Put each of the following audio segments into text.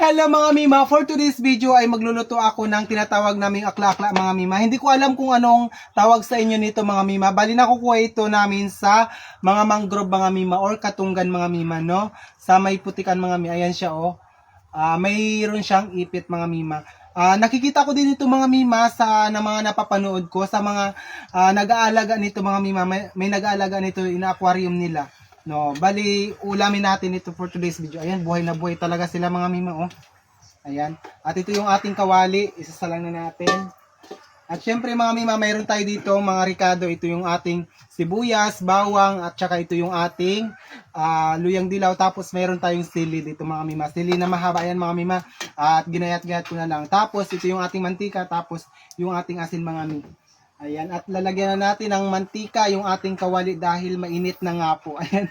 Hello mga Mima, for today's video ay magluluto ako ng tinatawag naming akla-akla mga Mima. Hindi ko alam kung anong tawag sa inyo nito mga Mima. Bali nakukuha ito namin sa mga mangrove mga Mima or katunggan mga Mima, no? Sa may putikan mga Mima. Ayan siya oh. Mayroon siyang ipit mga Mima. Nakikita ko din ito mga Mima sa mga napapanood ko sa mga nag-aalaga nito mga Mima. May nag-aalaga nito in aquarium nila. No, bali ulamin natin ito for today's video. Ayan, buhay na buhay talaga sila mga Mima oh. Ayan. At ito yung ating kawali, isasalang na natin. At syempre mga Mima, mayroon tayo dito mga Ricardo, ito yung ating sibuyas, bawang at saka ito yung ating luyang dilaw. Tapos mayroon tayong sili dito mga Mima. Sili na mahaba yan mga Mima. At ginayat-gayat ko na lang. Tapos ito yung ating mantika, tapos yung ating asin mga Mima. Ayan, at lalagyan na natin ng mantika yung ating kawali dahil mainit na nga po. Ayan.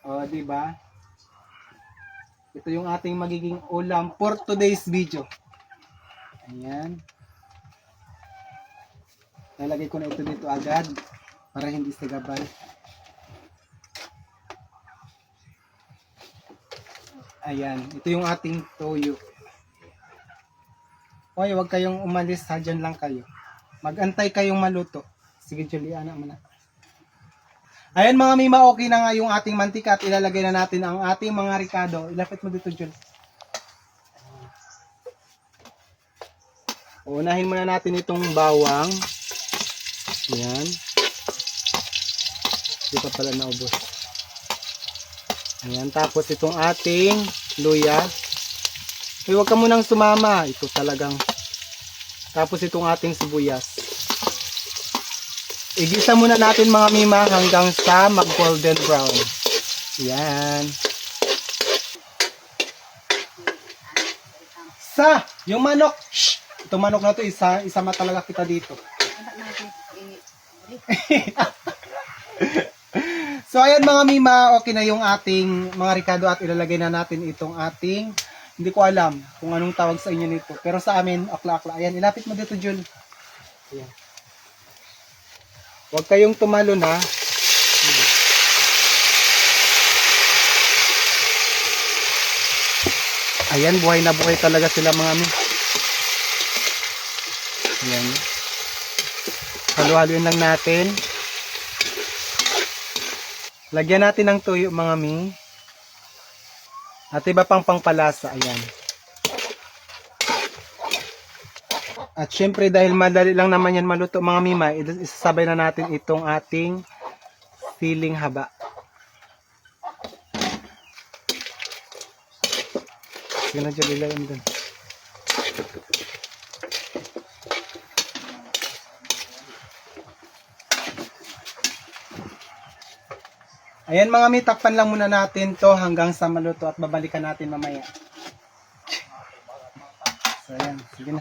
O, di ba? Ito yung ating magiging ulam for today's video. Ayan. Lalagay ko na ito dito agad para hindi sagabal. Ayan, ito yung ating toyo. Hoy, huwag kayong umalis ha, dyan lang kayo. Mag-antay kayong maluto. Sige, Juliana mo na. Ayan mga Mima, okay na nga yung ating mantika at ilalagay na natin ang ating mga Ricardo. Ilapit mo dito, Jul. Unahin muna natin itong bawang. Ayan. Hindi pa pala naubos. Ayan, tapos itong ating luya. Hey, huwag ka munang sumama. Ito talagang. Tapos itong ating sibuyas. Igisa muna natin mga Mima hanggang sa mag-golden brown. Yan. Yung manok. Shh! Itong manok na to, isama talaga kita dito. So ayan mga Mima, okay na yung ating mga Ricardo at ilalagay na natin itong ating, hindi ko alam kung anong tawag sa inyo nito. Pero sa amin, akla-akla. Ayan, ilapit mo dito, Jul. Ayan. Huwag kayong tumalo na. Ayan, buhay na buhay talaga sila mga Mima. Ayan. Halo-haloin lang natin. Lagyan natin ng tuyo mga Mima. At iba pang pangpalasa, ayan. At syempre dahil madali lang naman yan maluto mga Mima, isasabay na natin itong ating siling haba. Sige na dyan, ilayin dun. Ayan mga Mima, takpan lang muna natin to hanggang sa maluto at babalikan natin mamaya. So ayan, sige na.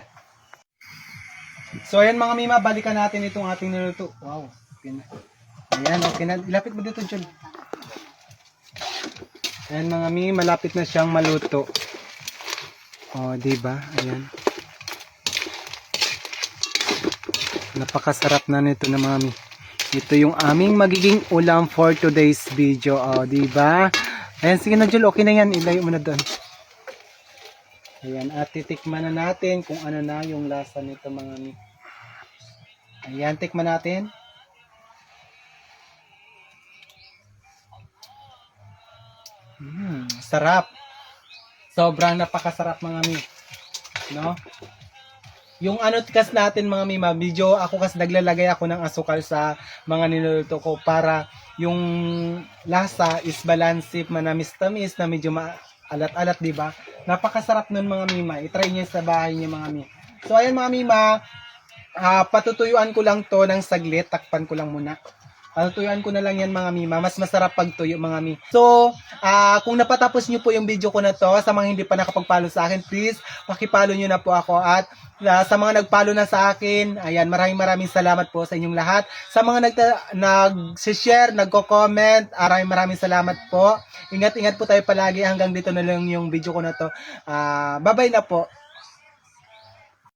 So ayan mga Mima, balikan natin itong ating niluto. Wow, okay na. Ayan, okay na. Ilapit mo dito, Jun. Ayan mga Mima, malapit na siyang maluto. Oh, diba? Ayan. Napakasarap na nito na mga Mima. Ito yung aming magiging ulam for today's video. Oh, diba? Ayan, sige na Jul, okay na yan. Ilayo mo na doon. Ayan, at titikman na natin kung ano na yung lasa nito mga Mima. Ayan, tikman natin. Sarap. Sobrang napakasarap mga Mima. No? Yung ano kas natin mga Mima, medyo ako kasi naglalagay ako ng asukal sa mga niluluto ko para yung lasa is balanced, manamis-tamis na medyo alat-alat, di ba? Napakasarap nun mga Mima. I-try niyo sa bahay niyo mga Mima. So ayan mga Mima, patutuyuan ko lang to ng saglit, takpan ko lang muna. Patutuyuan ko na lang yan mga Mima. Mas masarap pag tuyo mga Mima. So, kung napatapos nyo po yung video ko na to, sa mga hindi pa nakapag-follow sa akin, please, pakipollow nyo na po ako. At sa mga nag-follow na sa akin, ayan, maraming salamat po sa inyong lahat. Sa mga nag-share, nagko-comment, maraming salamat po. Ingat-ingat po tayo palagi. Hanggang dito na lang yung video ko na to. Bye-bye na po.